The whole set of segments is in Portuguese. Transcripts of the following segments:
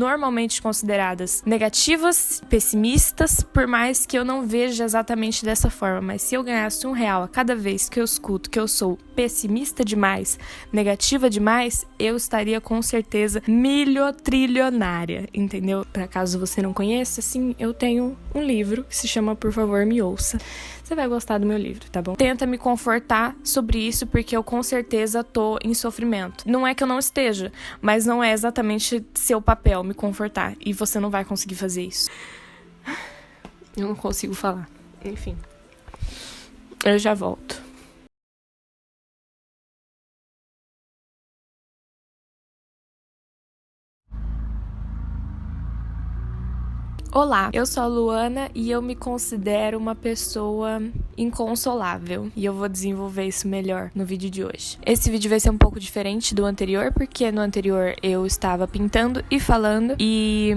normalmente consideradas negativas, pessimistas, por mais que eu não veja exatamente dessa forma. Mas se eu ganhasse R$1 a cada vez que eu escuto que eu sou pessimista demais, negativa demais, eu estaria com certeza milhotrilionária, entendeu? Pra caso você não conheça, sim, eu tenho um livro que se chama Por Favor, Me Ouça. Você vai gostar do meu livro, tá bom? Tenta me confortar sobre isso, porque eu com certeza tô em sofrimento. Não é que eu não esteja, mas não é exatamente seu papel me confortar. E você não vai conseguir fazer isso. Eu não consigo falar. Enfim. Eu já volto. Olá, eu sou a Luana e eu me considero uma pessoa inconsolável. E eu vou desenvolver isso melhor no vídeo de hoje. Esse vídeo vai ser um pouco diferente do anterior, porque no anterior eu estava pintando e falando. E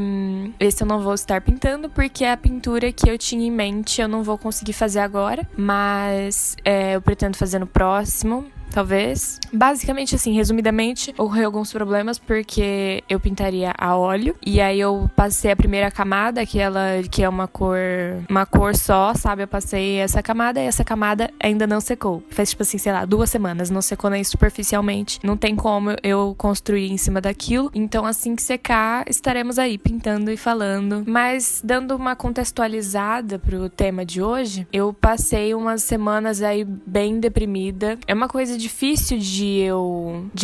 esse eu não vou estar pintando, porque a pintura que eu tinha em mente eu não vou conseguir fazer agora. Mas eu pretendo fazer no próximo. Talvez. Basicamente, assim, resumidamente, ocorreu alguns problemas porque eu pintaria a óleo. E aí eu passei a primeira camada, que é uma cor só, sabe? Eu passei essa camada e essa camada ainda não secou. Faz, tipo assim, sei lá, 2 semanas. Não secou nem superficialmente. Não tem como eu construir em cima daquilo. Então, assim que secar, estaremos aí pintando e falando. Mas, dando uma contextualizada pro tema de hoje, eu passei umas semanas aí bem deprimida. É uma coisa difícil de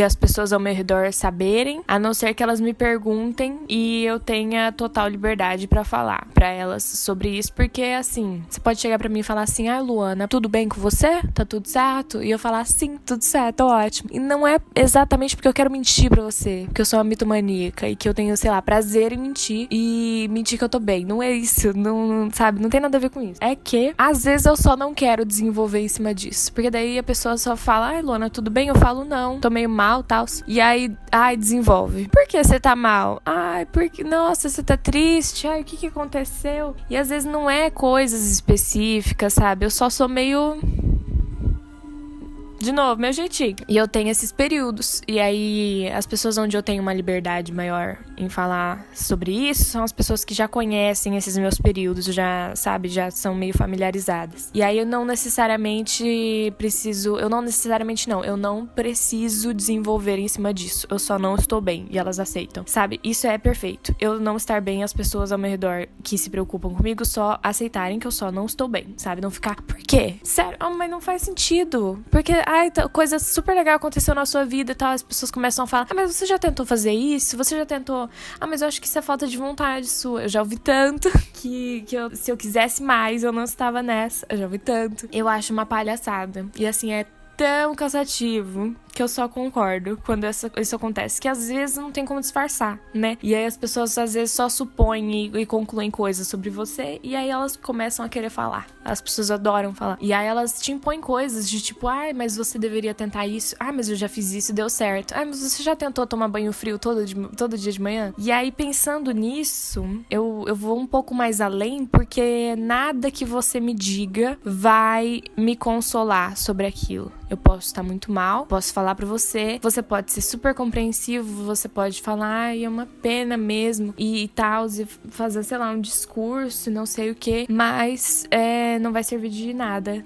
as pessoas ao meu redor saberem, a não ser que elas me perguntem e eu tenha total liberdade pra falar pra elas sobre isso, porque assim, você pode chegar pra mim e falar assim: Luana, tudo bem com você? Tá tudo certo? E eu falar: sim, tudo certo, ótimo. E não é exatamente porque eu quero mentir pra você, porque eu sou uma mitomaníaca e que eu tenho, sei lá, prazer em mentir e mentir que eu tô bem. Não é isso, não, sabe? Não tem nada a ver com isso. É que, às vezes, eu só não quero desenvolver em cima disso, porque daí a pessoa só fala: Luana, tudo bem? Eu falo: não, tô meio mal, tal. E aí, desenvolve. Por que você tá mal? Porque, nossa, você tá triste? O que aconteceu? E às vezes não é coisas específicas, sabe? Eu só sou meio... De novo, meu jeitinho. E eu tenho esses períodos. E aí, as pessoas onde eu tenho uma liberdade maior em falar sobre isso são as pessoas que já conhecem esses meus períodos, já, sabe, já são meio familiarizadas. E aí, eu não preciso desenvolver em cima disso. Eu só não estou bem. E elas aceitam, sabe? Isso é perfeito. Eu não estar bem, as pessoas ao meu redor que se preocupam comigo só aceitarem que eu só não estou bem, sabe? Não ficar: por quê? Sério? Mas não faz sentido. Porque... coisa super legal aconteceu na sua vida e tal, as pessoas começam a falar: mas você já tentou fazer isso? Você já tentou... mas eu acho que isso é falta de vontade sua. Eu já ouvi tanto que se eu quisesse mais, eu não estava nessa. Eu já ouvi tanto. Eu acho uma palhaçada. E assim, é tão cansativo que eu só concordo quando isso acontece, que às vezes não tem como disfarçar, né? E aí as pessoas às vezes só supõem e concluem coisas sobre você, e aí elas começam a querer falar. As pessoas adoram falar. E aí elas te impõem coisas de tipo: mas você deveria tentar isso. Mas eu já fiz isso e deu certo. Mas você já tentou tomar banho frio todo dia de manhã? E aí, pensando nisso, eu vou um pouco mais além, porque nada que você me diga vai me consolar sobre aquilo. Eu posso estar muito mal, posso falar pra você pode ser super compreensivo, você pode falar: é uma pena mesmo, e tal, e fazer, sei lá, um discurso, não sei o que, mas não vai servir de nada.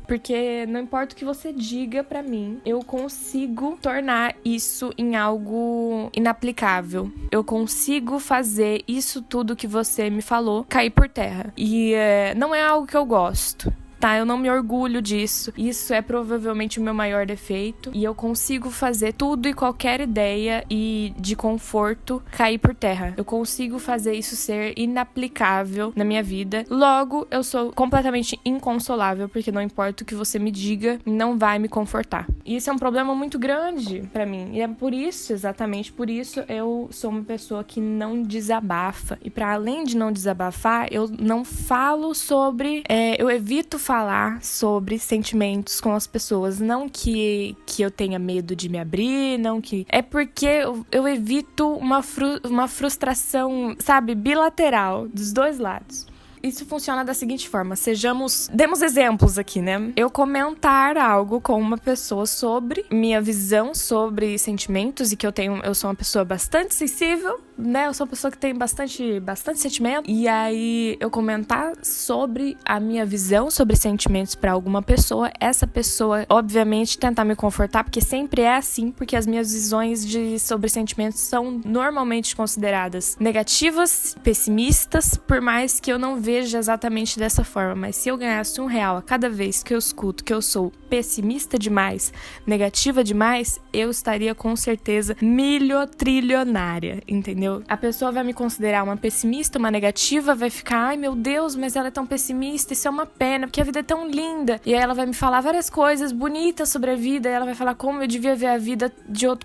Porque não importa o que você diga pra mim, eu consigo tornar isso em algo inaplicável. Eu consigo fazer isso tudo que você me falou cair por terra. E não é algo que eu gosto. Tá, eu não me orgulho disso. Isso é provavelmente o meu maior defeito. E eu consigo fazer tudo e qualquer ideia e de conforto cair por terra. Eu consigo fazer isso ser inaplicável na minha vida. Logo, eu sou completamente inconsolável, porque não importa o que você me diga, não vai me confortar. E isso é um problema muito grande pra mim. E é por isso, exatamente por isso, eu sou uma pessoa que não desabafa. E pra além de não desabafar, eu não falo sobre... eu evito falar sobre sentimentos com as pessoas. Não que eu tenha medo de me abrir, não que... É porque eu evito uma frustração, sabe, bilateral, dos dois lados. isso funciona da seguinte forma. Demos exemplos aqui, né? Eu comentar algo com uma pessoa sobre minha visão sobre sentimentos e que eu sou uma pessoa bastante sensível, né? Eu sou uma pessoa que tem bastante sentimento. E aí, eu comentar sobre a minha visão sobre sentimentos pra alguma pessoa, essa pessoa, obviamente, tentar me confortar, porque sempre é assim, porque as minhas visões sobre sentimentos são normalmente consideradas negativas, pessimistas, por mais que eu não veja exatamente dessa forma. Mas se eu ganhasse R$1 a cada vez que eu escuto que eu sou pessimista demais, negativa demais, eu estaria com certeza milhotrilionária, entendeu? A pessoa vai me considerar uma pessimista, uma negativa, vai ficar, ai meu Deus, mas ela é tão pessimista, isso é uma pena, porque a vida é tão linda. E aí ela vai me falar várias coisas bonitas sobre a vida, e ela vai falar como eu devia ver a vida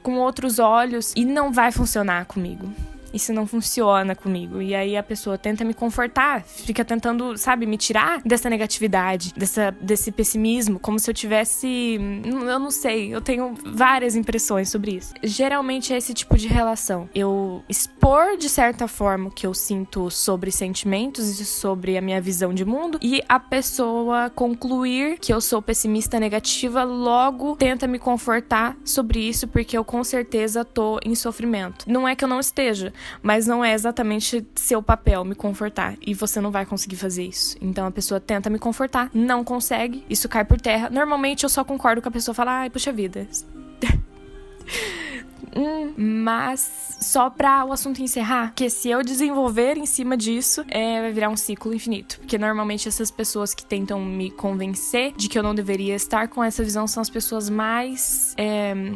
com outros olhos, e não vai funcionar comigo. Isso não funciona comigo. E aí a pessoa tenta me confortar, fica tentando, sabe, me tirar dessa negatividade, desse pessimismo, como se eu tivesse... Eu não sei, eu tenho várias impressões sobre isso. Geralmente é esse tipo de relação. Eu expor, de certa forma, o que eu sinto sobre sentimentos e sobre a minha visão de mundo, e a pessoa concluir que eu sou pessimista negativa, logo tenta me confortar sobre isso, porque eu com certeza tô em sofrimento. Não é que eu não esteja, mas não é exatamente seu papel me confortar, e você não vai conseguir fazer isso. Então a pessoa tenta me confortar, não consegue, isso cai por terra. Normalmente eu só concordo com a pessoa, falar, ai, puxa vida. Mas só pra o assunto encerrar, que se eu desenvolver em cima disso, vai virar um ciclo infinito. Porque normalmente essas pessoas que tentam me convencer de que eu não deveria estar com essa visão são as pessoas mais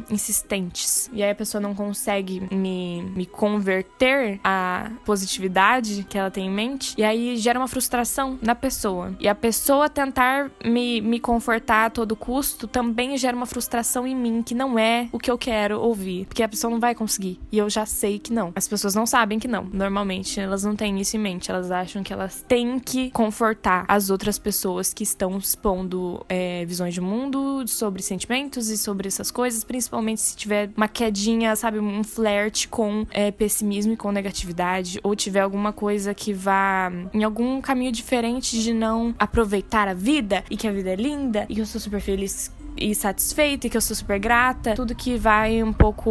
insistentes. E aí a pessoa não consegue me converter à positividade que ela tem em mente. E aí gera uma frustração na pessoa. E a pessoa tentar me confortar a todo custo também gera uma frustração em mim, que não é o que eu quero ouvir. Porque a pessoa não vai conseguir. E eu já sei que não. As pessoas não sabem que não. Normalmente, elas não têm isso em mente. Elas acham que elas têm que confortar as outras pessoas que estão expondo visões de mundo, sobre sentimentos e sobre essas coisas. Principalmente se tiver uma quedinha, sabe? Um flerte com pessimismo e com negatividade. Ou tiver alguma coisa que vá em algum caminho diferente de não aproveitar a vida. E que a vida é linda. E que eu sou super feliz e satisfeita, e que eu sou super grata. Tudo que vai um pouco,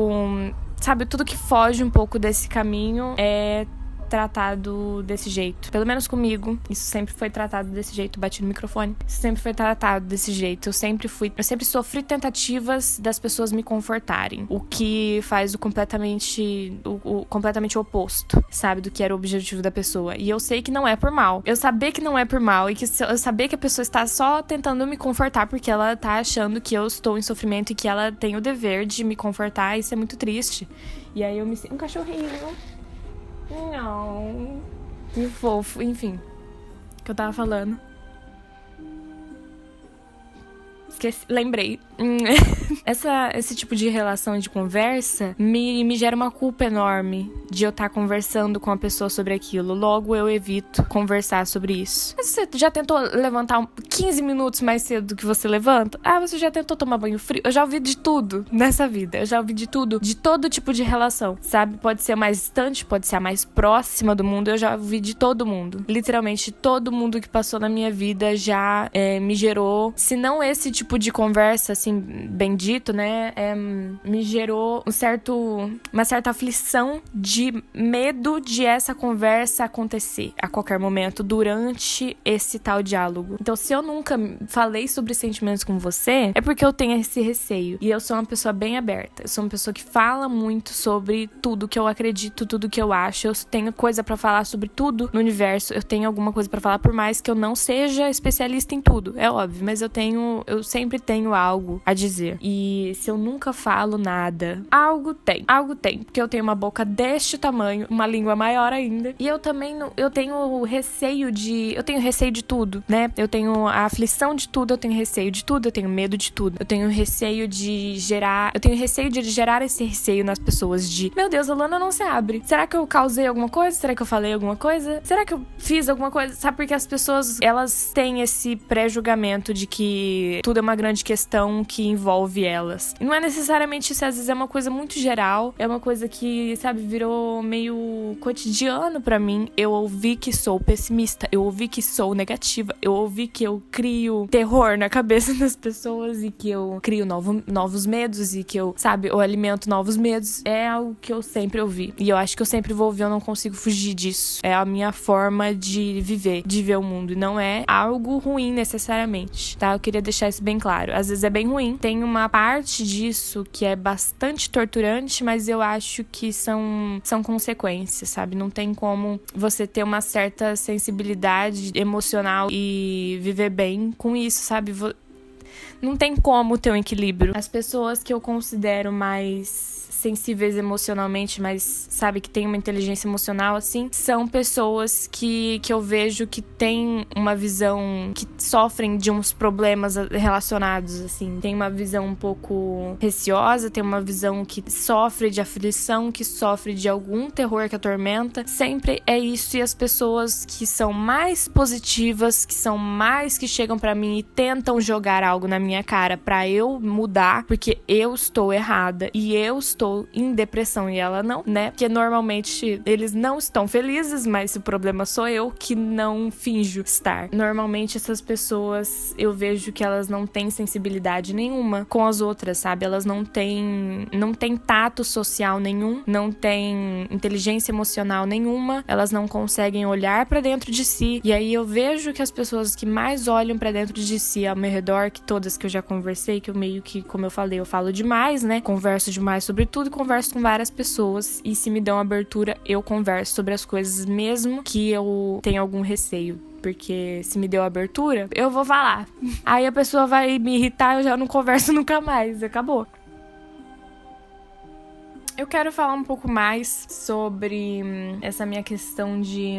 sabe, tudo que foge um pouco desse caminho é tratado desse jeito. Pelo menos comigo, isso sempre foi tratado desse jeito. Bati no microfone. Isso sempre foi tratado desse jeito. Eu sempre sofri tentativas das pessoas me confortarem. O que faz o completamente oposto, sabe? Do que era o objetivo da pessoa. E eu sei que não é por mal. Eu saber que não é por mal e que eu saber que a pessoa está só tentando me confortar porque ela tá achando que eu estou em sofrimento e que ela tem o dever de me confortar, isso é muito triste. E aí eu me sinto um cachorrinho. Não. Que fofo. Enfim. O que eu tava falando? Esqueci. Lembrei. Esse tipo de relação de conversa me gera uma culpa enorme de eu estar conversando com a pessoa sobre aquilo. Logo, eu evito conversar sobre isso. Mas você já tentou levantar 15 minutos mais cedo do que você levanta? Ah, você já tentou tomar banho frio? Eu já ouvi de tudo nessa vida. Eu já ouvi de tudo, de todo tipo de relação, sabe? Pode ser a mais distante, pode ser a mais próxima do mundo. Eu já ouvi de todo mundo. Literalmente, todo mundo que passou na minha vida já me gerou, se não esse tipo de conversa, assim, bendito, né? Me gerou uma certa aflição de medo de essa conversa acontecer a qualquer momento durante esse tal diálogo. Então, se eu nunca falei sobre sentimentos com você, é porque eu tenho esse receio. E eu sou uma pessoa bem aberta. Eu sou uma pessoa que fala muito sobre tudo que eu acredito, tudo que eu acho. Eu tenho coisa pra falar sobre tudo no universo. Eu tenho alguma coisa pra falar, por mais que eu não seja especialista em tudo. É óbvio, mas eu sempre tenho algo a dizer. E se eu nunca falo nada, algo tem, porque eu tenho uma boca deste tamanho, uma língua maior ainda, e eu também eu tenho receio de tudo, né? Eu tenho a aflição de tudo, eu tenho receio de tudo, eu tenho medo de tudo. Eu tenho receio de gerar esse receio nas pessoas de, meu Deus, a Luana não se abre. Será que eu causei alguma coisa? Será que eu falei alguma coisa? Será que eu fiz alguma coisa? Sabe, porque as pessoas, elas têm esse pré-julgamento de que tudo é uma grande questão que envolve elas. E não é necessariamente isso, às vezes é uma coisa muito geral, é uma coisa que, sabe, virou meio cotidiano pra mim. Eu ouvi que sou pessimista, eu ouvi que sou negativa, eu ouvi que eu crio terror na cabeça das pessoas e que eu crio novos medos e que eu, sabe, eu alimento novos medos. É algo que eu sempre ouvi. E eu acho que eu sempre vou ouvir, eu não consigo fugir disso. É a minha forma de viver, de ver o mundo. E não é algo ruim necessariamente, tá? Eu queria deixar isso bem claro. Às vezes é bem ruim. Tem uma parte disso que é bastante torturante, mas eu acho que são consequências, sabe? Não tem como você ter uma certa sensibilidade emocional e viver bem com isso, sabe? Não tem como ter um equilíbrio. As pessoas que eu considero mais sensíveis emocionalmente, mas sabe, que tem uma inteligência emocional, assim, são pessoas que eu vejo que tem uma visão, que sofrem de uns problemas relacionados, assim, tem uma visão um pouco receosa, tem uma visão que sofre de aflição, que sofre de algum terror que atormenta, sempre é isso. E as pessoas que são mais positivas, que chegam pra mim e tentam jogar algo na minha cara pra eu mudar, porque eu estou errada e eu estou em depressão e ela não, né? Porque normalmente eles não estão felizes, mas o problema sou eu que não finjo estar. Normalmente essas pessoas, eu vejo que elas não têm sensibilidade nenhuma com as outras, sabe? Elas não têm tato social nenhum, não têm inteligência emocional nenhuma, elas não conseguem olhar pra dentro de si. E aí eu vejo que as pessoas que mais olham pra dentro de si ao meu redor, que todas que eu já conversei, que eu meio que, como eu falei, eu falo demais, né? Converso demais sobre tudo, converso com várias pessoas, e se me dão abertura, eu converso sobre as coisas mesmo que eu tenha algum receio. Porque se me deu abertura, eu vou falar. Aí a pessoa vai me irritar, eu já não converso nunca mais. Acabou. Eu quero falar um pouco mais sobre essa minha questão de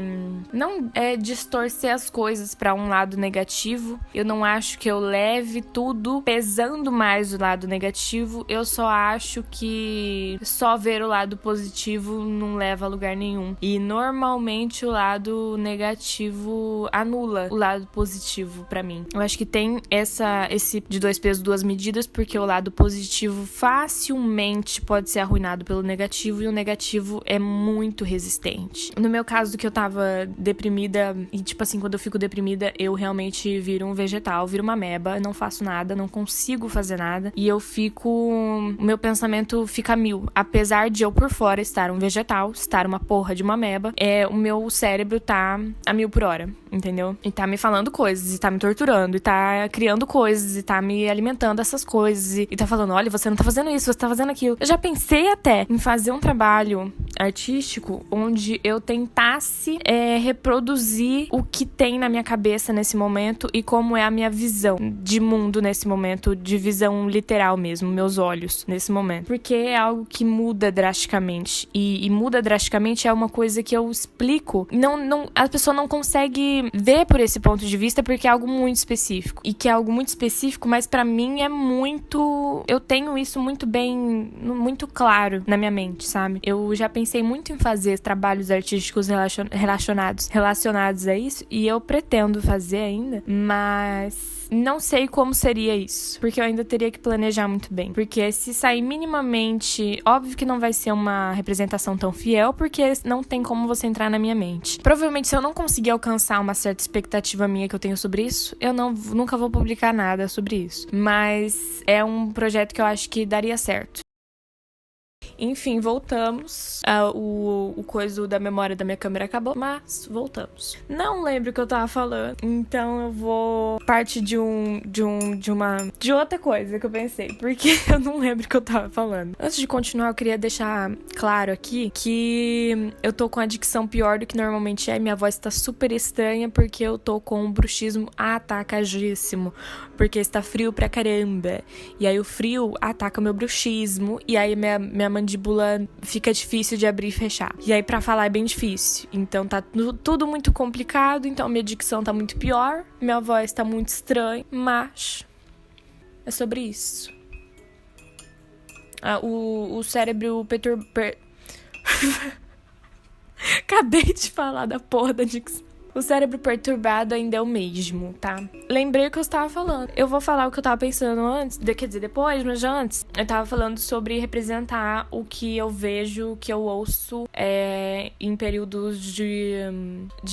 não distorcer as coisas para um lado negativo. Eu não acho que eu leve tudo pesando mais o lado negativo. Eu só acho que só ver o lado positivo não leva a lugar nenhum. E normalmente o lado negativo anula o lado positivo para mim. Eu acho que tem esse de dois pesos, duas medidas, porque o lado positivo facilmente pode ser arruinado pelo negativo, e o negativo é muito resistente. No meu caso, que eu tava deprimida, e tipo assim, quando eu fico deprimida, eu realmente viro um vegetal, viro uma ameba, não faço nada, não consigo fazer nada, e o meu pensamento fica a mil. Apesar de eu por fora estar um vegetal, estar uma porra de uma ameba, o meu cérebro tá a 1000 por hora, entendeu? E tá me falando coisas, e tá me torturando, e tá criando coisas, e tá me alimentando essas coisas, e tá falando, olha, você não tá fazendo isso, você tá fazendo aquilo. Eu já pensei até em fazer um trabalho artístico onde eu tentasse reproduzir o que tem na minha cabeça nesse momento e como é a minha visão de mundo nesse momento, de visão literal mesmo, meus olhos nesse momento. Porque é algo que muda drasticamente. E muda drasticamente é uma coisa que eu explico. A pessoa não consegue ver por esse ponto de vista porque é algo muito específico. E que é algo muito específico, mas pra mim é muito... Eu tenho isso muito bem, muito claro na minha mente, sabe? Eu já pensei muito em fazer trabalhos artísticos relacionados a isso, e eu pretendo fazer ainda, mas não sei como seria isso, porque eu ainda teria que planejar muito bem, porque se sair minimamente, óbvio que não vai ser uma representação tão fiel, porque não tem como você entrar na minha mente. Provavelmente, se eu não conseguir alcançar uma certa expectativa minha que eu tenho sobre isso, eu nunca vou publicar nada sobre isso, mas é um projeto que eu acho que daria certo. Enfim, voltamos. O coisa da memória da minha câmera acabou, mas voltamos. Não lembro o que eu tava falando, então eu vou partir de outra coisa que eu pensei, porque eu não lembro o que eu tava falando. Antes de continuar, eu queria deixar claro aqui que eu tô com a dicção pior do que normalmente é. Minha voz tá super estranha porque eu tô com um bruxismo atacadíssimo, porque está frio pra caramba. E aí o frio ataca meu bruxismo, e aí minha mandíbula fica difícil de abrir e fechar. E aí pra falar é bem difícil. Então tá tudo muito complicado, então minha dicção tá muito pior, minha voz tá muito estranha, mas é sobre isso. O cérebro Acabei de falar da porra da dicção. O cérebro perturbado ainda é o mesmo, tá? Lembrei o que eu estava falando. Eu vou falar o que eu tava pensando antes, quer dizer, depois, mas já antes. Eu tava falando sobre representar o que eu vejo, que eu ouço em períodos de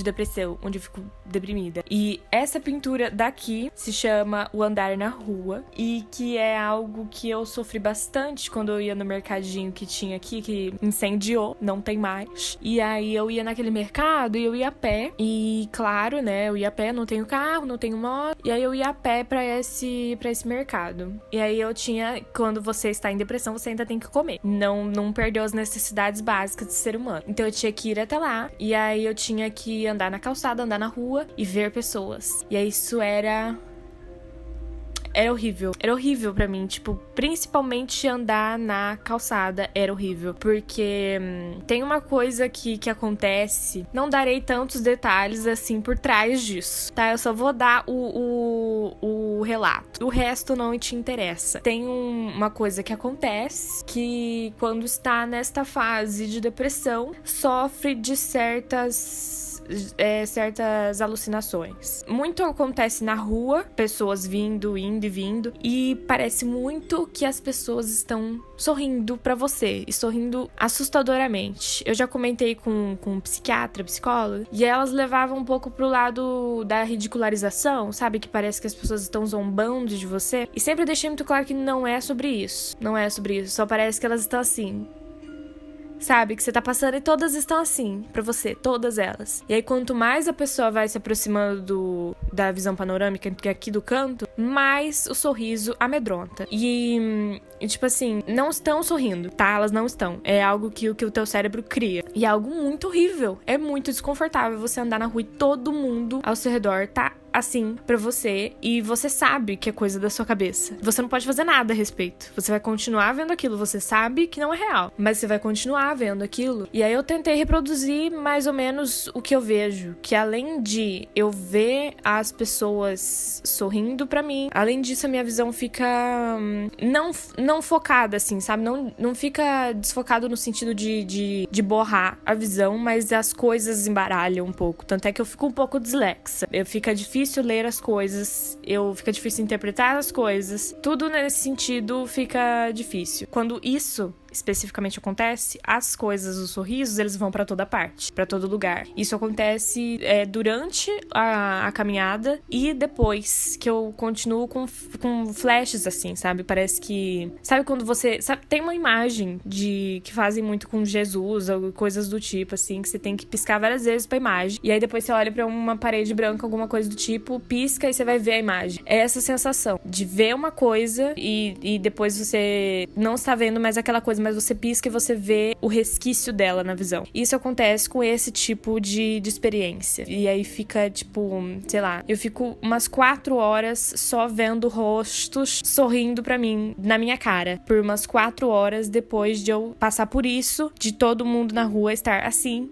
depressão, onde eu fico deprimida. E essa pintura daqui se chama O Andar na Rua, e que é algo que eu sofri bastante quando eu ia no mercadinho que tinha aqui, que incendiou, não tem mais. E aí eu ia naquele mercado e eu ia a pé, e claro, né, eu ia a pé, não tenho carro, não tenho moto, e aí eu ia a pé pra esse mercado. E aí eu tinha, quando você está em depressão, você ainda tem que comer. Não perdeu as necessidades básicas do ser humano. Então eu tinha que ir até lá, e aí eu tinha que andar na calçada, andar na rua e ver pessoas. E aí isso era horrível. Era horrível pra mim, tipo, principalmente andar na calçada era horrível, porque tem uma coisa que acontece, não darei tantos detalhes assim por trás disso, tá? Eu só vou dar o relato. O resto não te interessa. Tem uma coisa que acontece que quando está nesta fase de depressão, sofre de certas alucinações. Muito acontece na rua, pessoas indo e vindo, e parece muito que as pessoas estão sorrindo pra você, e sorrindo assustadoramente. Eu já comentei com um psiquiatra, psicóloga, e elas levavam um pouco pro lado da ridicularização, sabe? Que parece que as pessoas estão zombando de você, e sempre deixei muito claro que não é sobre isso. Não é sobre isso, só parece que elas estão assim, sabe, que você tá passando e todas estão assim pra você, todas elas. E aí quanto mais a pessoa vai se aproximando da visão panorâmica, que é aqui do canto, mais o sorriso amedronta. E tipo assim, não estão sorrindo, tá? Elas não estão. É algo que o teu cérebro cria. E é algo muito horrível. É muito desconfortável você andar na rua e todo mundo ao seu redor tá assim pra você, e você sabe que é coisa da sua cabeça. Você não pode fazer nada a respeito. Você vai continuar vendo aquilo, você sabe que não é real, mas você vai continuar vendo aquilo. E aí eu tentei reproduzir mais ou menos o que eu vejo, que além de eu ver as pessoas sorrindo pra mim, além disso a minha visão fica não focada assim, sabe? Não fica desfocado no sentido de borrar a visão, mas as coisas embaralham um pouco. Tanto é que eu fico um pouco dislexa. Fica difícil ler as coisas, fica difícil interpretar as coisas, tudo nesse sentido fica difícil. Quando isso especificamente acontece, as coisas, os sorrisos, eles vão pra toda parte, pra todo lugar. Isso acontece durante a caminhada e depois que eu continuo com flashes assim, sabe? Parece que... Sabe quando você... Sabe, tem uma imagem que fazem muito com Jesus ou coisas do tipo, assim, que você tem que piscar várias vezes pra imagem. E aí depois você olha pra uma parede branca, alguma coisa do tipo, pisca e você vai ver a imagem. É essa sensação de ver uma coisa e depois você não está vendo mais aquela coisa, mas você pisca e você vê o resquício dela na visão. Isso acontece com esse tipo de experiência. E aí fica, tipo, sei lá, eu fico umas 4 horas só vendo rostos sorrindo pra mim, na minha cara. Por umas 4 horas depois de eu passar por isso, de todo mundo na rua estar assim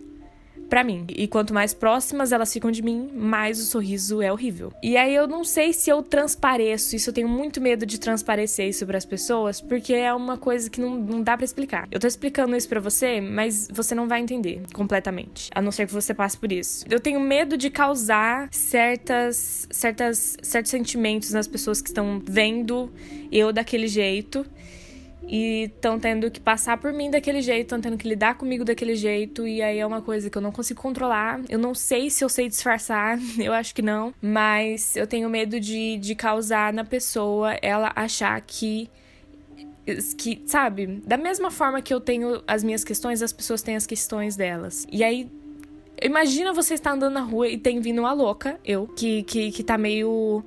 pra mim. E quanto mais próximas elas ficam de mim, mais o sorriso é horrível. E aí eu não sei se eu transpareço isso, eu tenho muito medo de transparecer isso pras pessoas, porque é uma coisa que não dá pra explicar. Eu tô explicando isso pra você, mas você não vai entender completamente, a não ser que você passe por isso. Eu tenho medo de causar certos sentimentos nas pessoas que estão vendo eu daquele jeito, e estão tendo que passar por mim daquele jeito, estão tendo que lidar comigo daquele jeito, e aí é uma coisa que eu não consigo controlar. Eu não sei se eu sei disfarçar, eu acho que não, mas eu tenho medo de causar na pessoa ela achar que, sabe, da mesma forma que eu tenho as minhas questões, as pessoas têm as questões delas. E aí, imagina você estar andando na rua e tem vindo uma louca, que tá meio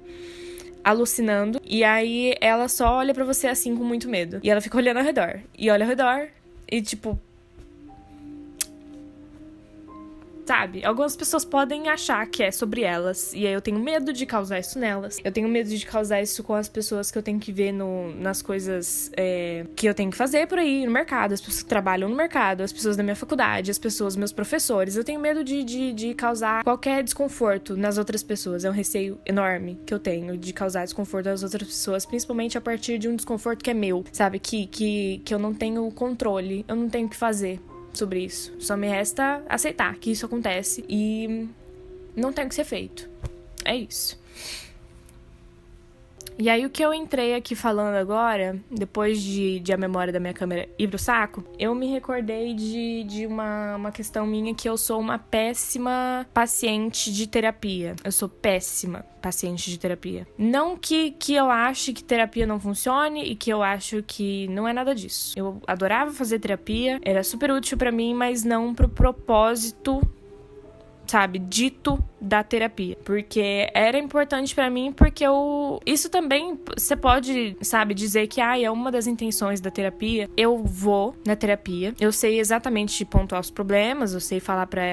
alucinando, e aí ela só olha pra você assim com muito medo, e ela fica olhando ao redor, e olha ao redor, e tipo, sabe? Algumas pessoas podem achar que é sobre elas, e aí eu tenho medo de causar isso nelas. Eu tenho medo de causar isso com as pessoas que eu tenho que ver nas coisas que eu tenho que fazer por aí, no mercado, as pessoas que trabalham no mercado, as pessoas da minha faculdade, as pessoas, meus professores. Eu tenho medo de causar qualquer desconforto nas outras pessoas. É um receio enorme que eu tenho de causar desconforto nas outras pessoas, principalmente a partir de um desconforto que é meu, sabe? Que eu não tenho controle, eu não tenho o que fazer sobre isso. Só me resta aceitar que isso acontece e não tem o que ser feito. É isso. E aí, o que eu entrei aqui falando agora, depois de a memória da minha câmera ir pro saco, eu me recordei de uma questão minha, que eu sou uma péssima paciente de terapia. Eu sou péssima paciente de terapia. Não que eu ache que terapia não funcione e que eu acho que não é nada disso. Eu adorava fazer terapia, era super útil pra mim, mas não pro propósito, sabe, dito da terapia. Porque era importante pra mim, porque isso também, você pode, sabe, dizer que é uma das intenções da terapia. Eu vou na terapia, eu sei exatamente pontuar os problemas, eu sei falar pra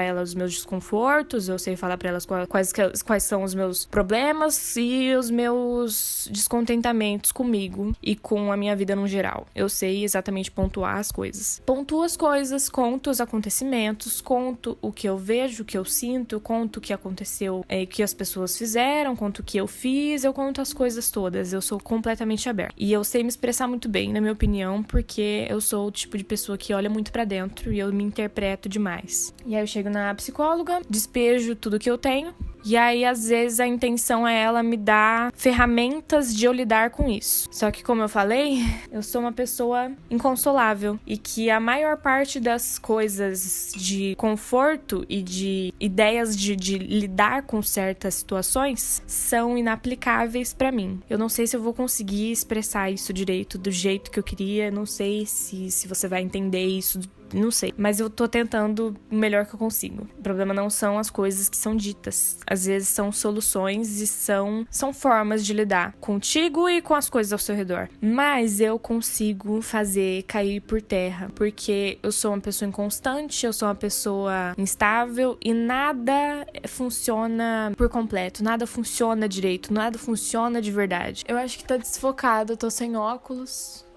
ela os meus desconfortos, eu sei falar pra elas quais são os meus problemas e os meus descontentamentos comigo e com a minha vida no geral. Eu sei exatamente pontuar as coisas. Pontuo as coisas, conto os acontecimentos, conto o que eu vejo, o que eu sinto, conto o que aconteceu, o que as pessoas fizeram, conto o que eu fiz, eu conto as coisas todas. Eu sou completamente aberta. E eu sei me expressar muito bem, na minha opinião, porque eu sou o tipo de pessoa que olha muito pra dentro e eu me interpreto demais. E aí eu chego na psicóloga, despejo tudo que eu tenho. E aí, às vezes, a intenção é ela me dar ferramentas de eu lidar com isso. Só que, como eu falei, eu sou uma pessoa inconsolável. E que a maior parte das coisas de conforto e de ideias de lidar com certas situações são inaplicáveis pra mim. Eu não sei se eu vou conseguir expressar isso direito, do jeito que eu queria. Não sei se você vai entender isso, não sei, mas eu tô tentando o melhor que eu consigo. O problema não são as coisas que são ditas. Às vezes são soluções e são formas de lidar contigo e com as coisas ao seu redor. Mas eu consigo fazer cair por terra, porque eu sou uma pessoa inconstante, eu sou uma pessoa instável e nada funciona por completo, nada funciona direito, nada funciona de verdade. Eu acho que tá desfocado, eu tô sem óculos.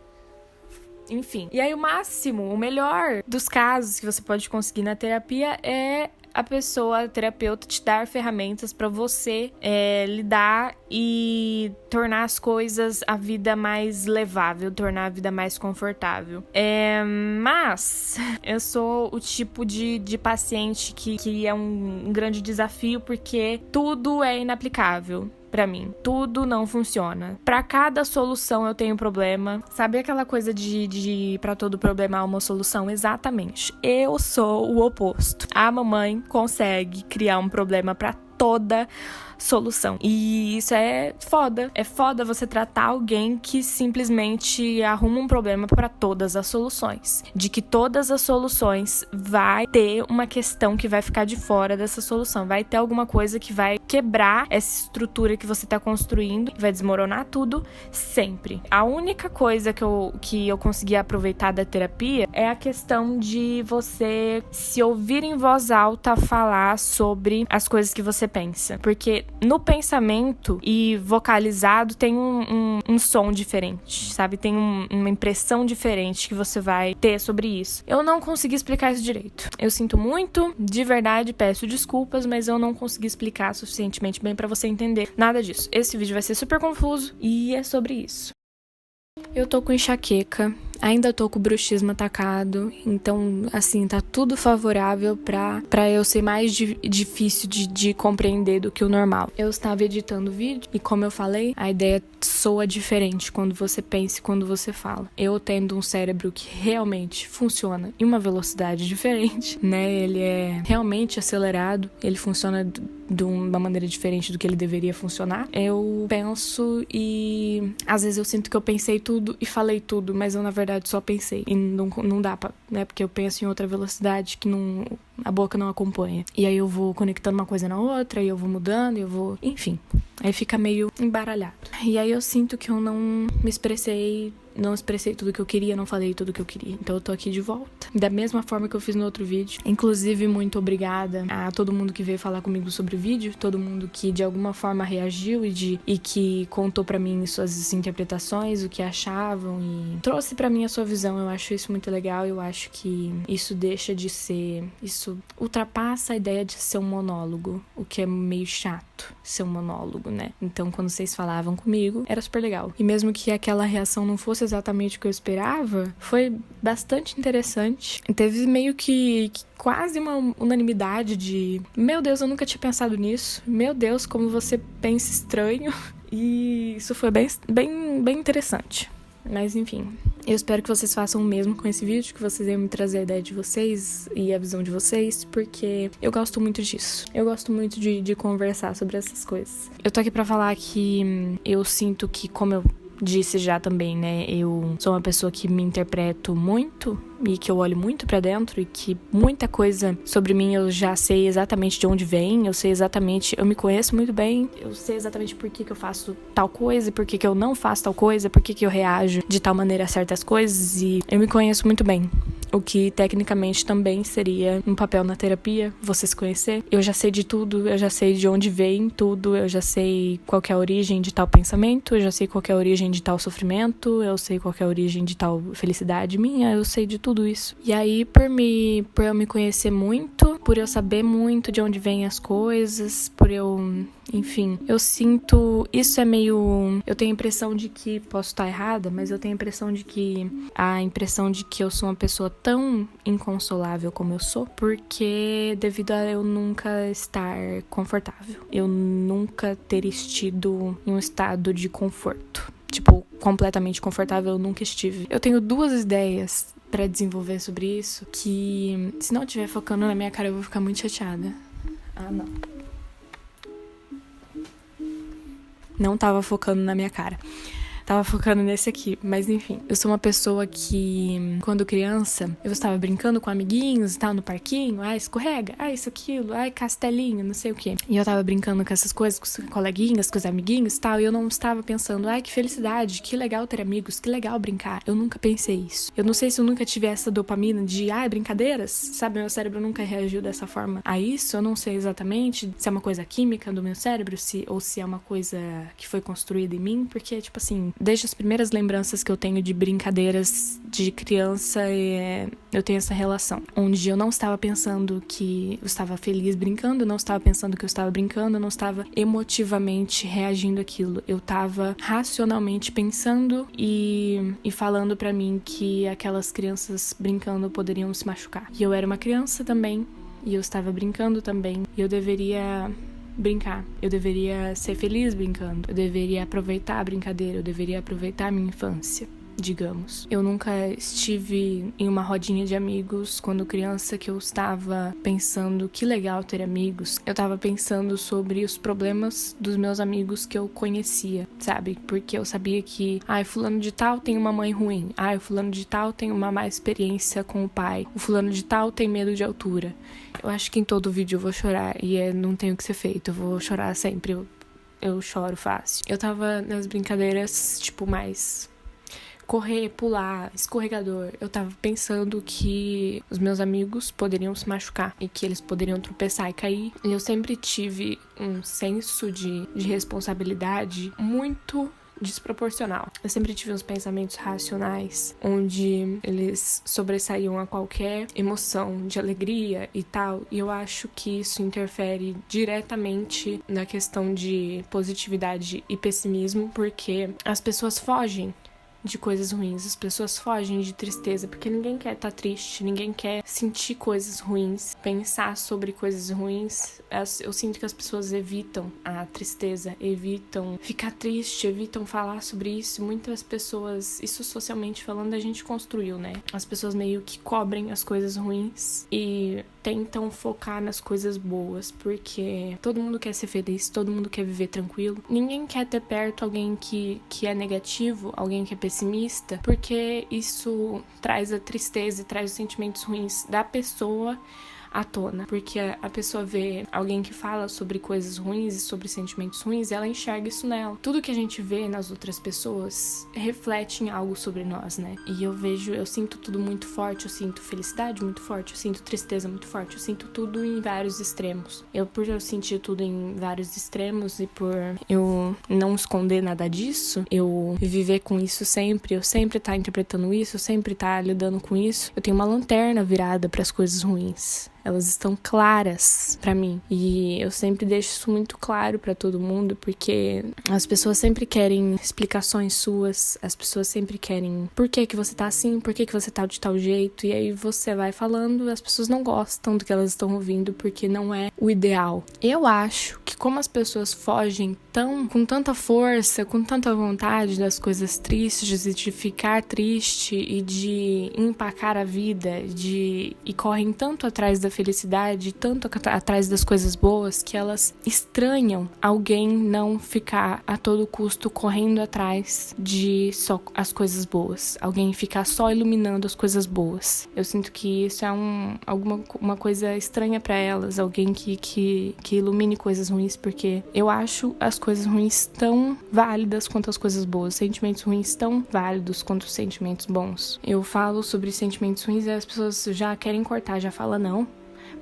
Enfim. E aí o melhor dos casos que você pode conseguir na terapia é a terapeuta, te dar ferramentas pra você lidar e tornar as coisas, a vida mais levável, tornar a vida mais confortável. Mas eu sou o tipo de paciente que é um grande desafio, porque tudo é inaplicável. Pra mim, tudo não funciona. Pra cada solução eu tenho problema. Sabe aquela coisa de pra todo problema há uma solução? Exatamente. Eu sou o oposto. A mamãe consegue criar um problema pra toda solução. E isso é foda. É foda você tratar alguém que simplesmente arruma um problema para todas as soluções. De que todas as soluções vai ter uma questão que vai ficar de fora dessa solução. Vai ter alguma coisa que vai quebrar essa estrutura que você tá construindo, vai desmoronar tudo sempre. A única coisa que eu consegui aproveitar da terapia é a questão de você se ouvir em voz alta falar sobre as coisas que você pensa. Porque no pensamento e vocalizado tem um som diferente, sabe? Tem uma impressão diferente que você vai ter sobre isso. Eu não consegui explicar isso direito. Eu sinto muito, de verdade, peço desculpas, mas eu não consegui explicar suficientemente bem pra você entender nada disso. Esse vídeo vai ser super confuso e é sobre isso. Eu tô com enxaqueca, ainda tô com o bruxismo atacado, então, assim, tá tudo favorável pra eu ser mais difícil de compreender do que o normal. Eu estava editando o vídeo e, como eu falei, a ideia soa diferente quando você pensa e quando você fala. Eu tendo um cérebro que realmente funciona em uma velocidade diferente, né? Ele é realmente acelerado, ele funciona de uma maneira diferente do que ele deveria funcionar. Eu penso e às vezes eu sinto que eu pensei tudo e falei tudo, mas eu na verdade só pensei. E não dá pra, né? Porque eu penso em outra velocidade que a boca não acompanha. E aí eu vou conectando uma coisa na outra, e eu vou mudando, enfim. Aí fica meio embaralhado. E aí eu sinto que eu não expressei tudo que eu queria, não falei tudo que eu queria. Então eu tô aqui de volta. Da mesma forma que eu fiz no outro vídeo. Inclusive, muito obrigada a todo mundo que veio falar comigo sobre o vídeo, todo mundo que de alguma forma reagiu e que contou pra mim suas interpretações, o que achavam e trouxe pra mim a sua visão. Eu acho isso muito legal. Eu acho que isso deixa de ser... Isso ultrapassa a ideia de ser um monólogo, o que é meio chato, ser um monólogo, né? Então, quando vocês falavam comigo, era super legal. E mesmo que aquela reação não fosse fosse exatamente o que eu esperava, foi bastante interessante. Teve meio que quase uma unanimidade de: meu Deus, eu nunca tinha pensado nisso. Meu Deus, como você pensa estranho. E isso foi bem interessante. Mas enfim, eu espero que vocês façam o mesmo com esse vídeo, que vocês venham me trazer a ideia de vocês e a visão de vocês, porque eu gosto muito disso. Eu gosto muito de conversar sobre essas coisas. Eu tô aqui pra falar que eu sinto que, como eu disse já também, né, eu sou uma pessoa que me interpreto muito e que eu olho muito pra dentro e que muita coisa sobre mim eu já sei exatamente de onde vem, eu me conheço muito bem, eu sei exatamente por que eu faço tal coisa, por que eu não faço tal coisa, por que eu reajo de tal maneira a certas coisas, e eu me conheço muito bem. O que tecnicamente também seria um papel na terapia, você se conhecer. Eu já sei de tudo, eu já sei de onde vem tudo, eu já sei qual que é a origem de tal pensamento, eu já sei qual que é a origem de tal sofrimento, eu sei qual que é a origem de tal felicidade minha, eu sei de tudo isso. E aí, por eu me conhecer muito, por eu saber muito de onde vêm as coisas, por eu... Enfim, eu sinto... Isso é meio... Eu tenho a impressão de que... Posso estar errada, mas eu tenho a impressão de que eu sou uma pessoa tão inconsolável como eu sou, porque devido a eu nunca estar confortável. Eu nunca ter estido em um estado de conforto. Tipo, completamente confortável, eu nunca estive. Eu tenho 2 ideias pra desenvolver sobre isso, que se não estiver focando na minha cara, eu vou ficar muito chateada. Ah, não. Não tava focando na minha cara. Tava focando nesse aqui, mas enfim. Eu sou uma pessoa que, quando criança, eu estava brincando com amiguinhos e tal, no parquinho. Ai, escorrega, ai, isso, aquilo, ai, castelinho, não sei o quê. E eu tava brincando com essas coisas, com os coleguinhas, com os amiguinhos e tal, e eu não estava pensando: ai, que felicidade, que legal ter amigos, que legal brincar. Eu nunca pensei isso. Eu não sei se eu nunca tive essa dopamina de, ai, brincadeiras, sabe? Meu cérebro nunca reagiu dessa forma a isso. Eu não sei exatamente se é uma coisa química do meu cérebro, ou se é uma coisa que foi construída em mim, porque, tipo assim, desde as primeiras lembranças que eu tenho de brincadeiras de criança, eu tenho essa relação, onde eu não estava pensando que eu estava feliz brincando, eu não estava pensando que eu estava brincando, eu não estava emotivamente reagindo àquilo, eu estava racionalmente pensando e falando pra mim que aquelas crianças brincando poderiam se machucar. E eu era uma criança também, e eu estava brincando também, e eu deveria brincar, eu deveria ser feliz brincando, eu deveria aproveitar a brincadeira, eu deveria aproveitar a minha infância, digamos. Eu nunca estive em uma rodinha de amigos quando criança que eu estava pensando que legal ter amigos. Eu estava pensando sobre os problemas dos meus amigos que eu conhecia, sabe? Porque eu sabia que, fulano de tal tem uma mãe ruim, o fulano de tal tem uma má experiência com o pai, o fulano de tal tem medo de altura. Eu acho que em todo vídeo eu vou chorar e não tem o que ser feito, eu vou chorar sempre, eu choro fácil. Eu tava nas brincadeiras, tipo, mais correr, pular, escorregador. Eu tava pensando que os meus amigos poderiam se machucar e que eles poderiam tropeçar e cair. E eu sempre tive um senso de responsabilidade muito desproporcional. Eu sempre tive uns pensamentos racionais, onde eles sobressaíam a qualquer emoção de alegria e tal, e eu acho que isso interfere diretamente na questão de positividade e pessimismo, porque as pessoas fogem de coisas ruins, as pessoas fogem de tristeza, porque ninguém quer estar triste, ninguém quer sentir coisas ruins, pensar sobre coisas ruins. Eu sinto que as pessoas evitam a tristeza, evitam ficar triste, evitam falar sobre isso. Muitas pessoas, isso socialmente falando, a gente construiu, né? As pessoas meio que cobrem as coisas ruins e tentam focar nas coisas boas, porque todo mundo quer ser feliz, todo mundo quer viver tranquilo. Ninguém quer ter perto alguém que é negativo, alguém que é pessimista, porque isso traz a tristeza e traz os sentimentos ruins da pessoa à tona, porque a pessoa vê alguém que fala sobre coisas ruins e sobre sentimentos ruins e ela enxerga isso nela. Tudo que a gente vê nas outras pessoas reflete em algo sobre nós, né? E eu sinto tudo muito forte, eu sinto felicidade muito forte, eu sinto tristeza muito forte, eu sinto tudo em vários extremos. Por eu sentir tudo em vários extremos e por eu não esconder nada disso, eu viver com isso sempre, eu sempre estar interpretando isso, eu sempre estar lidando com isso, eu tenho uma lanterna virada para as coisas ruins. Elas estão claras pra mim. E eu sempre deixo isso muito claro pra todo mundo, porque as pessoas sempre querem explicações suas, as pessoas sempre querem por que você tá assim, por que você tá de tal jeito, e aí você vai falando, as pessoas não gostam do que elas estão ouvindo, porque não é o ideal. Eu acho que como as pessoas fogem com tanta força, com tanta vontade das coisas tristes e de ficar triste e de empacar a vida, e correm tanto atrás da felicidade, tanto atrás das coisas boas, que elas estranham alguém não ficar a todo custo correndo atrás de só as coisas boas, alguém ficar só iluminando as coisas boas. Eu sinto que isso é uma coisa estranha pra elas, alguém que ilumine coisas ruins, porque eu acho as coisas ruins tão válidas quanto as coisas boas, sentimentos ruins tão válidos quanto os sentimentos bons. Eu falo sobre sentimentos ruins e as pessoas já querem cortar, já falam não,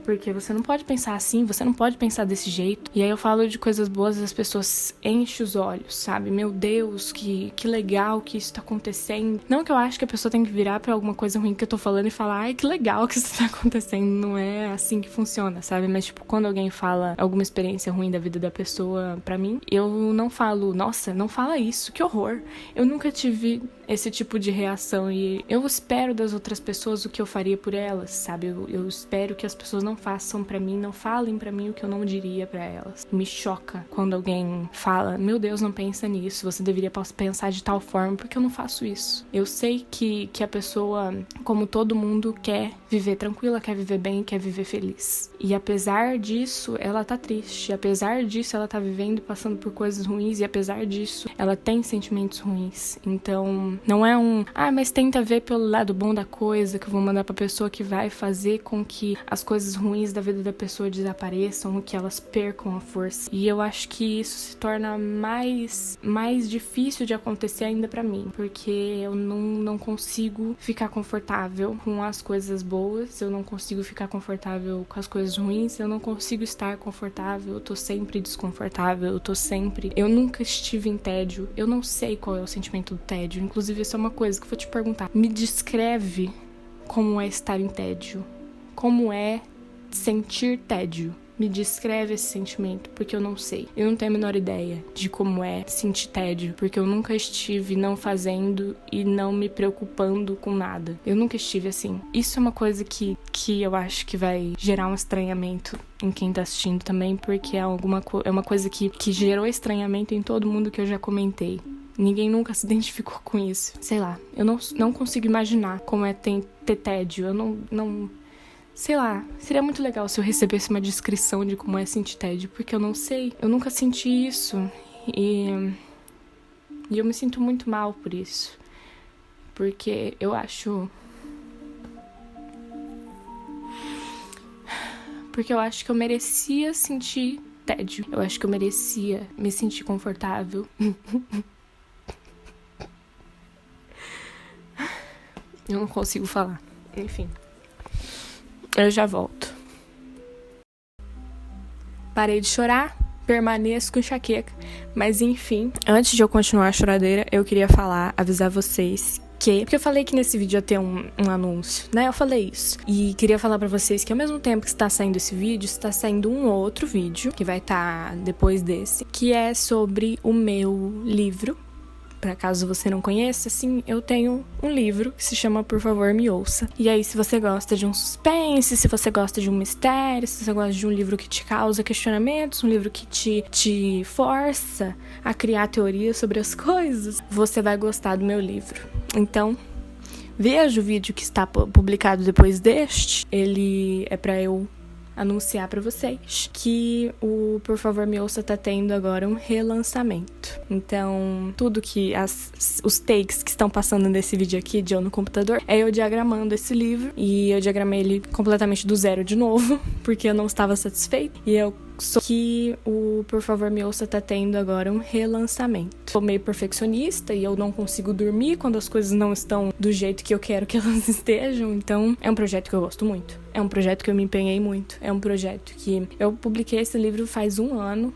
porque você não pode pensar assim, você não pode pensar desse jeito. E aí eu falo de coisas boas e as pessoas enchem os olhos, sabe? Meu Deus, que legal que isso tá acontecendo. Não que eu acho que a pessoa tem que virar pra alguma coisa ruim que eu tô falando e falar, ai, que legal que isso tá acontecendo. Não é assim que funciona, sabe? Mas, tipo, quando alguém fala alguma experiência ruim da vida da pessoa pra mim, eu não falo, nossa, não fala isso, que horror. Eu nunca tive esse tipo de reação e eu espero das outras pessoas o que eu faria por elas, sabe? Eu espero que as pessoas não façam pra mim, não falem pra mim o que eu não diria pra elas. Me choca quando alguém fala, meu Deus, não pensa nisso, você deveria pensar de tal forma, porque eu não faço isso. Eu sei que a pessoa, como todo mundo, quer viver tranquila, quer viver bem, quer viver feliz. E apesar disso, ela tá triste. Apesar disso, ela tá vivendo, passando por coisas ruins, e apesar disso, ela tem sentimentos ruins. Então, não é mas tenta ver pelo lado bom da coisa, que eu vou mandar pra pessoa que vai fazer com que as coisas ruins da vida da pessoa desapareçam, que elas percam a força. E eu acho que isso se torna mais difícil de acontecer ainda pra mim, porque eu não consigo ficar confortável com as coisas boas, eu não consigo ficar confortável com as coisas ruins, eu não consigo estar confortável, eu tô sempre desconfortável, eu nunca estive em tédio, eu não sei qual é o sentimento do tédio. Inclusive, isso é uma coisa que eu vou te perguntar. Me descreve como é estar em tédio. Como é sentir tédio? Me descreve esse sentimento, porque eu não sei. Eu não tenho a menor ideia de como é sentir tédio, porque eu nunca estive não fazendo e não me preocupando com nada. Eu nunca estive assim. Isso é uma coisa que eu acho que vai gerar um estranhamento em quem tá assistindo também, porque é uma coisa que gerou estranhamento em todo mundo que eu já comentei. Ninguém nunca se identificou com isso. Sei lá, eu não consigo imaginar como é ter tédio. Eu não... Sei lá, seria muito legal se eu recebesse uma descrição de como é sentir tédio, porque eu não sei, eu nunca senti isso. E eu me sinto muito mal por isso. Porque eu acho que eu merecia sentir tédio. Eu acho que eu merecia me sentir confortável. Eu não consigo falar. Enfim. Eu já volto. Parei de chorar, permaneço com enxaqueca. Mas enfim, antes de eu continuar a choradeira, eu queria avisar vocês porque eu falei que nesse vídeo ia ter um anúncio, né? Eu falei isso. E queria falar pra vocês que ao mesmo tempo que está saindo esse vídeo, está saindo um outro vídeo, que vai estar depois desse, que é sobre o meu livro. Pra caso você não conheça, assim, eu tenho um livro que se chama Por Favor, Me Ouça. E aí, se você gosta de um suspense, se você gosta de um mistério, se você gosta de um livro que te causa questionamentos, um livro que te força a criar teorias sobre as coisas, você vai gostar do meu livro. Então, veja o vídeo que está publicado depois deste. Ele é pra eu anunciar pra vocês que o Por Favor Me Ouça tá tendo agora um relançamento. Então, tudo que os takes que estão passando nesse vídeo aqui de eu no computador é eu diagramando esse livro, e eu diagramei ele completamente do zero de novo, porque eu não estava satisfeita, e eu só que o Por Favor Me Ouça tá tendo agora um relançamento. Sou meio perfeccionista e eu não consigo dormir quando as coisas não estão do jeito que eu quero que elas estejam, então é um projeto que eu gosto muito. É um projeto que eu me empenhei muito. É um projeto que eu publiquei esse livro faz 1 ano,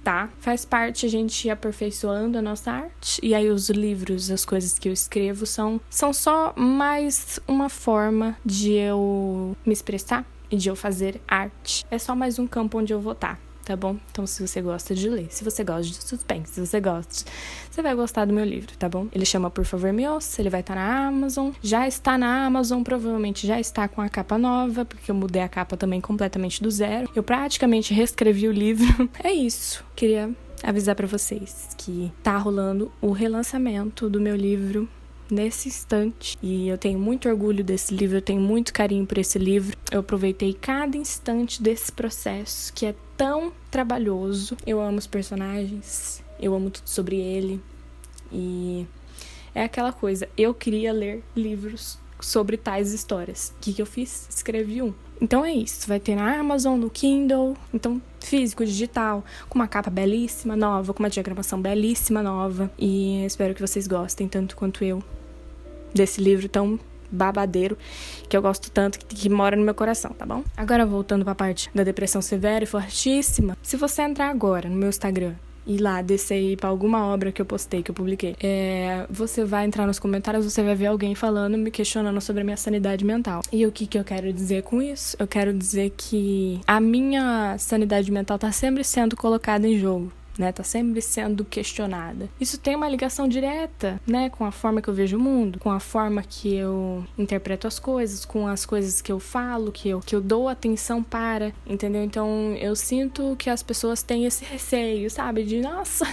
tá? Faz parte a gente ir aperfeiçoando a nossa arte. E aí os livros, as coisas que eu escrevo são só mais uma forma de eu me expressar, e de eu fazer arte. É só mais um campo onde eu vou estar, tá bom? Então, se você gosta de ler, se você gosta de suspense, se você gosta, você vai gostar do meu livro, tá bom? Ele chama Por Favor Me Ouça, ele vai estar na Amazon. Já está na Amazon, provavelmente já está com a capa nova, porque eu mudei a capa também completamente do zero. Eu praticamente reescrevi o livro. É isso. Queria avisar pra vocês que tá rolando o relançamento do meu livro nesse instante, e eu tenho muito orgulho desse livro, eu tenho muito carinho por esse livro. Eu aproveitei cada instante desse processo que é tão trabalhoso. Eu amo os personagens, eu amo tudo sobre ele, e é aquela coisa, eu queria ler livros sobre tais histórias. O que eu fiz? Escrevi um. Então é isso, vai ter na Amazon, no Kindle, então físico, digital, com uma capa belíssima, nova, com uma diagramação belíssima, nova, e espero que vocês gostem tanto quanto eu desse livro tão babadeiro, que eu gosto tanto, que mora no meu coração, tá bom? Agora, voltando pra parte da depressão severa e fortíssima, se você entrar agora no meu Instagram e lá descer aí pra alguma obra que eu postei, que eu publiquei, você vai entrar nos comentários, você vai ver alguém falando, me questionando sobre a minha sanidade mental. E o que eu quero dizer com isso? Eu quero dizer que a minha sanidade mental tá sempre sendo colocada em jogo, né? Tá sempre sendo questionada. Isso tem uma ligação direta, né? Com a forma que eu vejo o mundo, com a forma que eu interpreto as coisas, com as coisas que eu falo, que eu dou atenção para, entendeu? Então, eu sinto que as pessoas têm esse receio, sabe? De, nossa,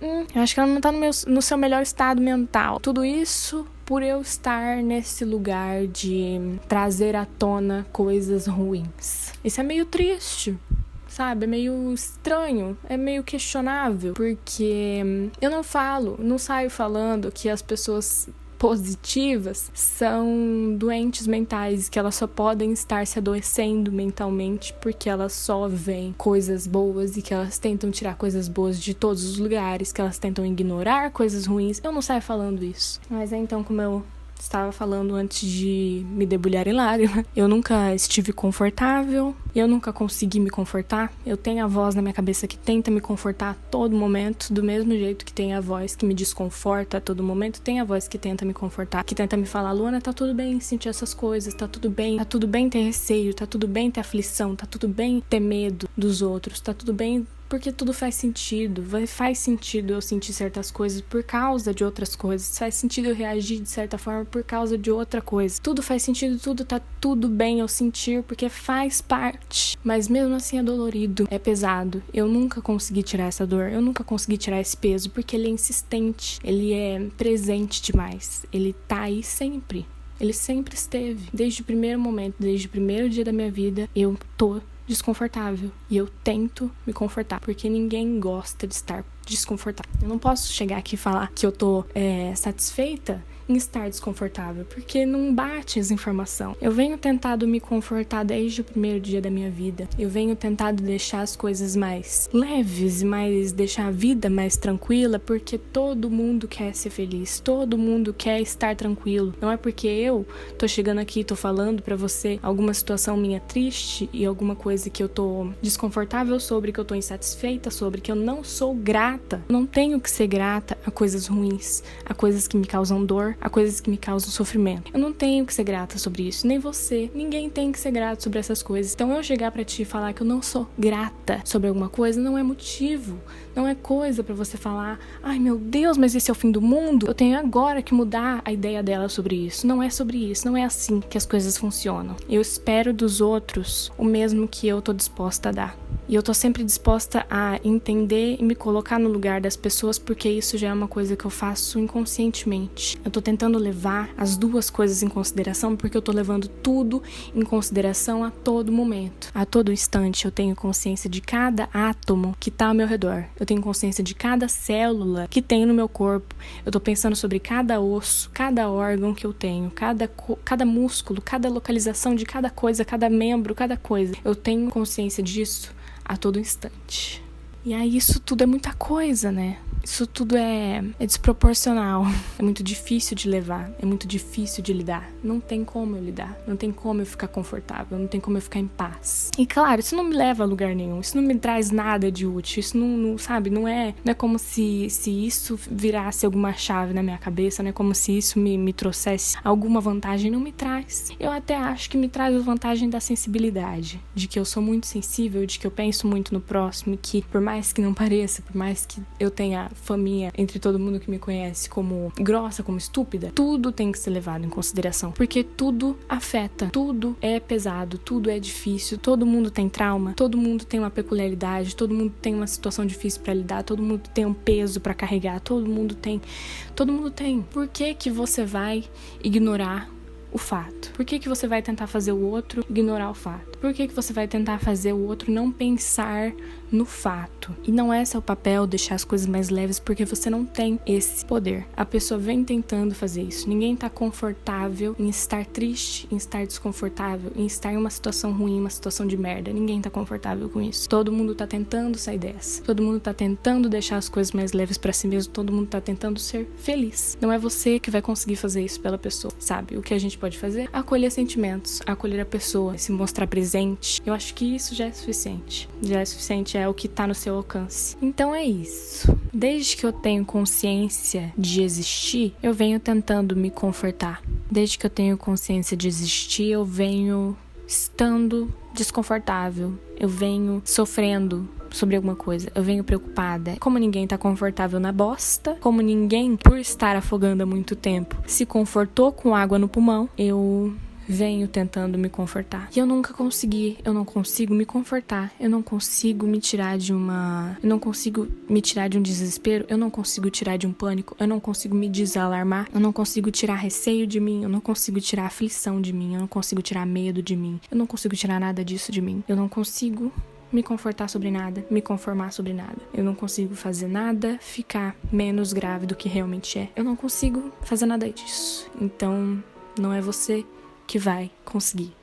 eu acho que ela não tá no seu melhor estado mental. Tudo isso por eu estar nesse lugar de trazer à tona coisas ruins. Isso é meio triste, sabe? É meio estranho, é meio questionável, porque eu não saio falando que as pessoas positivas são doentes mentais, que elas só podem estar se adoecendo mentalmente porque elas só veem coisas boas e que elas tentam tirar coisas boas de todos os lugares, que elas tentam ignorar coisas ruins. Eu não saio falando isso. Mas é então, como eu estava falando antes de me debulhar em lágrimas, eu nunca estive confortável, eu nunca consegui me confortar. Eu tenho a voz na minha cabeça que tenta me confortar a todo momento, do mesmo jeito que tem a voz que me desconforta a todo momento, tem a voz que tenta me confortar, que tenta me falar, Luana, tá tudo bem sentir essas coisas, tá tudo bem ter receio, tá tudo bem ter aflição, tá tudo bem ter medo dos outros, tá tudo bem porque tudo faz sentido. Faz sentido eu sentir certas coisas por causa de outras coisas. Faz sentido eu reagir de certa forma por causa de outra coisa. Tudo faz sentido, tá tudo bem eu sentir porque faz parte. Mas mesmo assim é dolorido, é pesado. Eu nunca consegui tirar essa dor, eu nunca consegui tirar esse peso porque ele é insistente, ele é presente demais. Ele tá aí sempre. Ele sempre esteve. Desde o primeiro momento, desde o primeiro dia da minha vida, eu tô desconfortável e eu tento me confortar, porque ninguém gosta de estar desconfortável. Eu não posso chegar aqui e falar que eu tô satisfeita em estar desconfortável, porque não bate essa informação. Eu venho tentado me confortar desde o primeiro dia da minha vida. Eu venho tentado deixar as coisas mais leves e mais deixar a vida mais tranquila, porque todo mundo quer ser feliz, todo mundo quer estar tranquilo. Não é porque eu tô chegando aqui e tô falando pra você alguma situação minha triste e alguma coisa que eu tô desconfortável sobre, que eu tô insatisfeita sobre, que eu não sou grata. Eu não tenho que ser grata a coisas ruins, a coisas que me causam dor, a coisas que me causam sofrimento. Eu não tenho que ser grata sobre isso, nem você. Ninguém tem que ser grato sobre essas coisas. Então eu chegar pra ti e falar que eu não sou grata sobre alguma coisa não é motivo, não é coisa pra você falar, ai meu Deus, mas esse é o fim do mundo. Eu tenho agora que mudar a ideia dela sobre isso. Não é sobre isso, não é assim que as coisas funcionam. Eu espero dos outros o mesmo que eu tô disposta a dar. E eu tô sempre disposta a entender e me colocar no lugar das pessoas, porque isso já é uma coisa que eu faço inconscientemente. Eu tô tentando levar as duas coisas em consideração, porque eu tô levando tudo em consideração a todo momento. A todo instante eu tenho consciência de cada átomo que tá ao meu redor. Eu tenho consciência de cada célula que tem no meu corpo. Eu tô pensando sobre cada osso, cada órgão que eu tenho, cada músculo, cada localização de cada coisa, cada membro, cada coisa. Eu tenho consciência disso a todo instante. E aí isso tudo é muita coisa, né? Isso tudo é desproporcional. É muito difícil de levar, é muito difícil de lidar. Não tem como eu lidar, não tem como eu ficar confortável, não tem como eu ficar em paz. E claro, isso não me leva a lugar nenhum, isso não me traz nada de útil, isso não sabe, não é como se isso virasse alguma chave na minha cabeça, não é como se isso me trouxesse alguma vantagem, não me traz. Eu até acho que me traz a vantagem da sensibilidade, de que eu sou muito sensível, de que eu penso muito no próximo, que por mais que não pareça, por mais que eu tenha faminha entre todo mundo que me conhece como grossa, como estúpida, tudo tem que ser levado em consideração, porque tudo afeta, tudo é pesado, tudo é difícil, todo mundo tem trauma, todo mundo tem uma peculiaridade, todo mundo tem uma situação difícil pra lidar, todo mundo tem um peso pra carregar, todo mundo tem. Por que você vai ignorar o fato? Por que você vai tentar fazer o outro ignorar o fato? Por que você vai tentar fazer o outro não pensar no fato? E não é seu papel deixar as coisas mais leves, porque você não tem esse poder. A pessoa vem tentando fazer isso. Ninguém tá confortável em estar triste, em estar desconfortável, em estar em uma situação ruim, uma situação de merda. Ninguém tá confortável com isso. Todo mundo tá tentando sair dessa. Todo mundo tá tentando deixar as coisas mais leves pra si mesmo. Todo mundo tá tentando ser feliz. Não é você que vai conseguir fazer isso pela pessoa, sabe? O que a gente pode fazer? Acolher sentimentos, acolher a pessoa, se mostrar presente. Eu acho que isso já é suficiente. Já é suficiente, é o que tá no seu alcance. Então é isso. Desde que eu tenho consciência de existir, eu venho tentando me confortar. Desde que eu tenho consciência de existir, eu venho estando desconfortável. Eu venho sofrendo sobre alguma coisa, eu venho preocupada. Como ninguém tá confortável na bosta, como ninguém, por estar afogando há muito tempo, se confortou com água no pulmão, eu venho tentando me confortar. E eu não consigo me confortar. Eu não consigo me tirar de um desespero, eu não consigo tirar de um pânico, eu não consigo me desalarmar, eu não consigo tirar receio de mim, eu não consigo tirar aflição de mim, eu não consigo tirar medo de mim, eu não consigo tirar nada disso de mim. Eu não consigo me confortar sobre nada, me conformar sobre nada. Eu não consigo fazer nada ficar menos grave do que realmente é. Eu não consigo fazer nada disso. Então, não é você que vai conseguir.